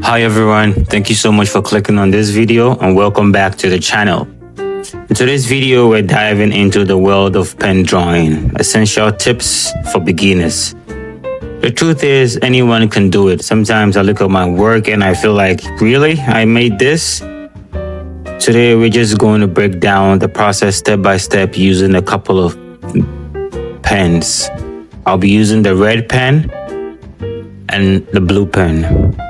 Hi everyone, thank you so much for clicking on this video and welcome back to the channel. In today's video, we're diving into the world of pen drawing, essential tips for beginners. The truth is, anyone can do it. Sometimes I look at my work and I feel like, really? I made this? Today, we're just going to break down the process step by step using a couple of pens. I'll be using the red pen and the blue pen.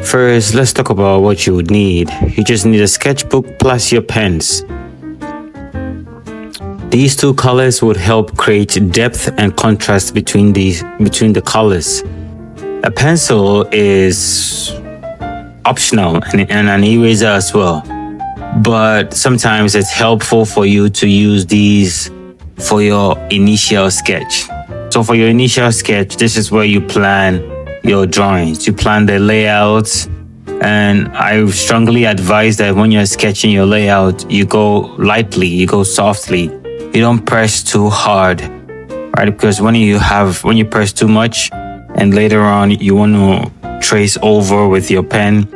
First, let's talk about what you would need. You just need a sketchbook plus your pens. These two colors would help create depth and contrast between the colors. A pencil is optional and an eraser as well. But sometimes it's helpful for you to use these for your initial sketch. So for your initial sketch, this is where you plan your drawings. You plan the layouts, and I strongly advise that when you're sketching your layout, you go lightly, you go softly. You don't press too hard, right? Because when you press too much and later on you want to trace over with your pen,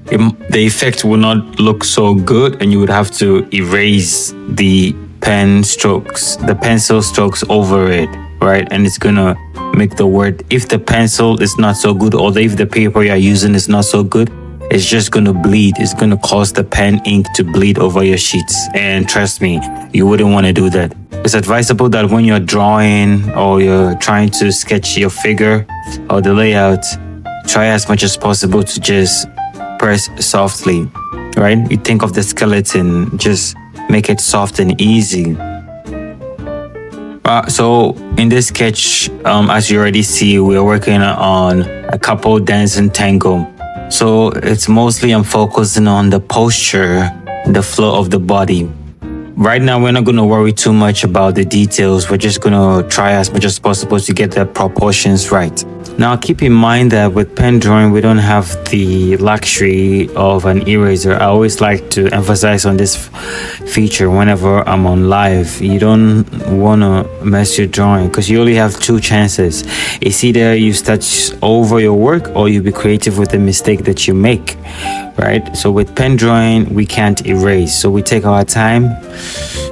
the effect will not look so good and you would have to erase the pencil strokes over it, right? And it's gonna make the word, if the pencil is not so good or if the paper you're using is not so good, it's just gonna bleed. It's gonna cause the pen ink to bleed over your sheets. And trust me, you wouldn't want to do that. It's advisable that when you're drawing or you're trying to sketch your figure or the layout, try as much as possible to just press softly, right? You think of the skeleton, just make it soft and easy. So in this sketch, as you already see, we're working on a couple dancing tango. So it's mostly I'm focusing on the posture, the flow of the body. Right now, we're not going to worry too much about the details. We're just going to try as much as possible to get the proportions right. Now, keep in mind that with pen drawing, we don't have the luxury of an eraser. I always like to emphasize on this feature whenever I'm on live. You don't want to mess your drawing because you only have two chances. It's either you sketch over your work or you be creative with the mistake that you make, right? So with pen drawing, we can't erase. So we take our time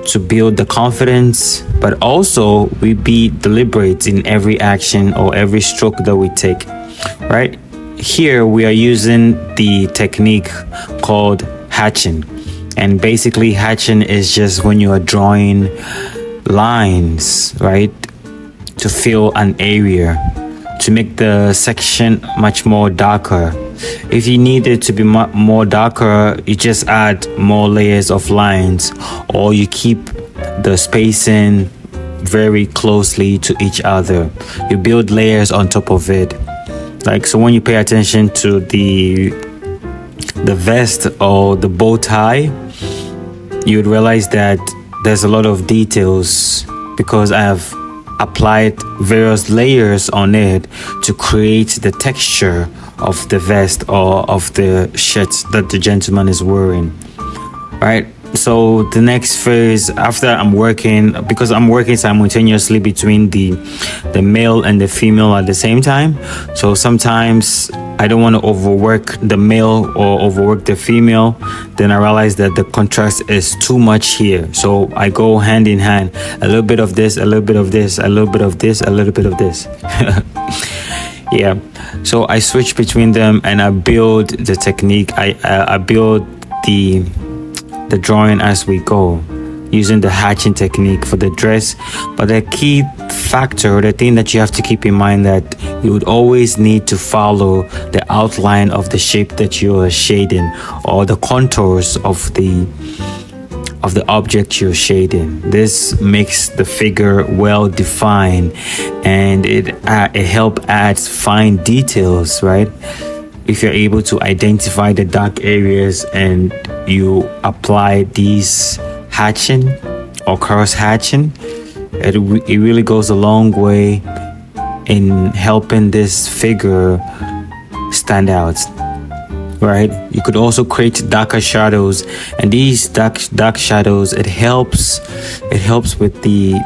to build the confidence, but also we be deliberate in every action or every stroke that we take, right? Here we are using the technique called hatching. And basically hatching is just when you are drawing lines, right? To fill an area, to make the section much more darker. If you need it to be more darker, you just add more layers of lines, or you keep the spacing very closely to each other. You build layers on top of it. Like, so when you pay attention to the vest or the bow tie, you would realize that there's a lot of details because I have applied various layers on it to create the texture of the vest or of the shirt that the gentleman is wearing, right? So the next phase, after I'm working, because I'm working simultaneously between the male and the female at the same time, so sometimes I don't want to overwork the male or overwork the female. Then I realize that the contrast is too much here, so I go hand in hand, a little bit of this, a little bit of this, a little bit of this, a little bit of this. Yeah, so I switch between them and I build the technique. I build the drawing as we go using the hatching technique for the dress. But the key factor, the thing that you have to keep in mind, that you would always need to follow the outline of the shape that you are shading or the contours of the object you're shading. This makes the figure well defined and it helps add fine details, right? If you're able to identify the dark areas and you apply these hatching or cross hatching, it really goes a long way in helping this figure stand out, right? You could also create darker shadows, and these dark shadows, it helps with the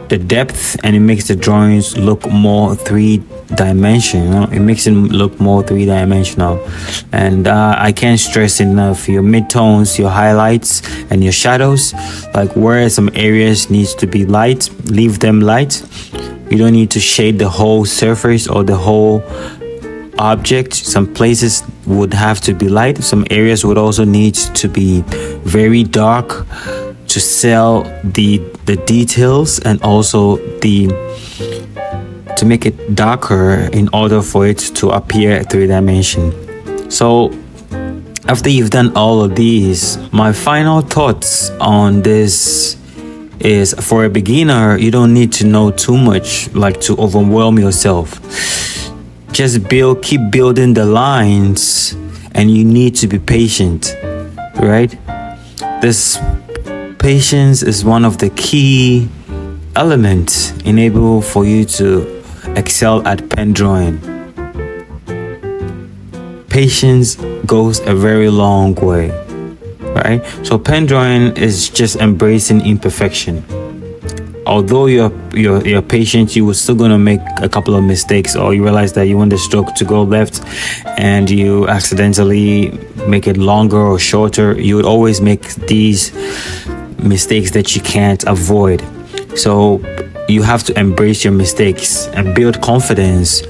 the depth, and it makes the drawings look more three-dimensional. It makes it look more three-dimensional. And I can't stress enough, your midtones, your highlights, and your shadows, like where some areas needs to be light, leave them light. You don't need to shade the whole surface or the whole object. Some places would have to be light. Some areas would also need to be very dark to sell the details, and also to make it darker in order for it to appear three-dimension. So after you've done all of these, my final thoughts on this is, for a beginner, you don't need to know too much, like to overwhelm yourself. Just keep building the lines, and you need to be patient, right? This patience is one of the key elements enable for you to excel at pen drawing. Patience goes a very long way, right? So pen drawing is just embracing imperfection. Although you're patient, you were still gonna make a couple of mistakes, or you realize that you want the stroke to go left and you accidentally make it longer or shorter. You would always make these mistakes that you can't avoid. So you have to embrace your mistakes and build confidence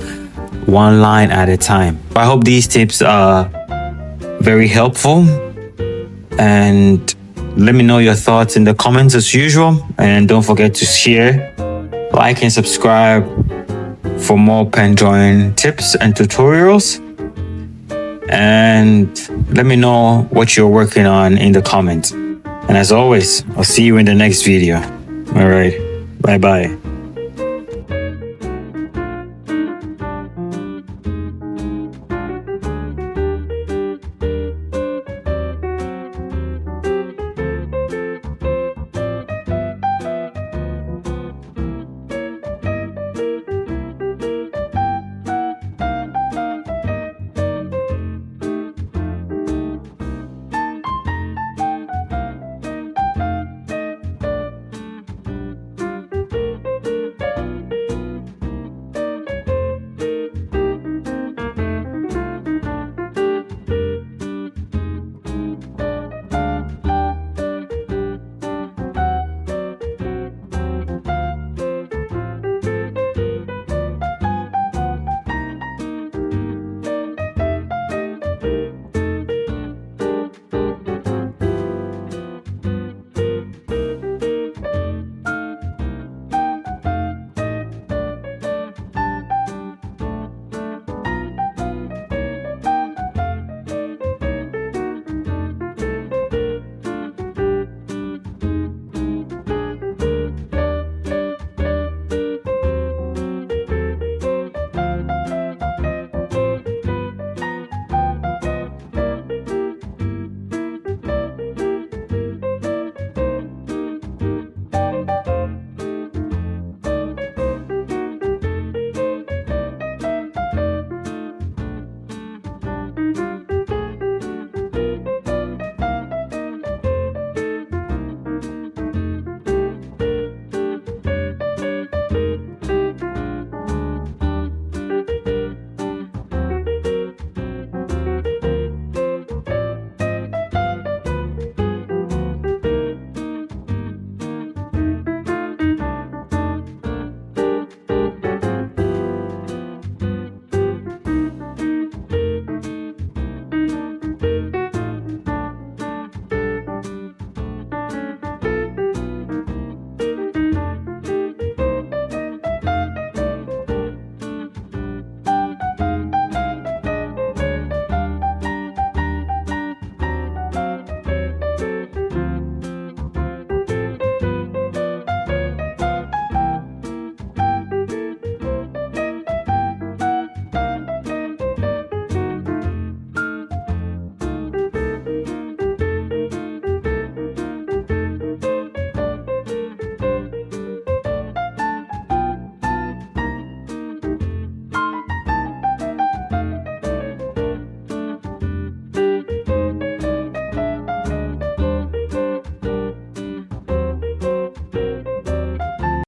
one line at a time. I hope these tips are very helpful, and let me know your thoughts in the comments as usual. And don't forget to share, like, and subscribe for more pen drawing tips and tutorials. And let me know what you're working on in the comments. And as always, I'll see you in the next video. All right. Bye-bye.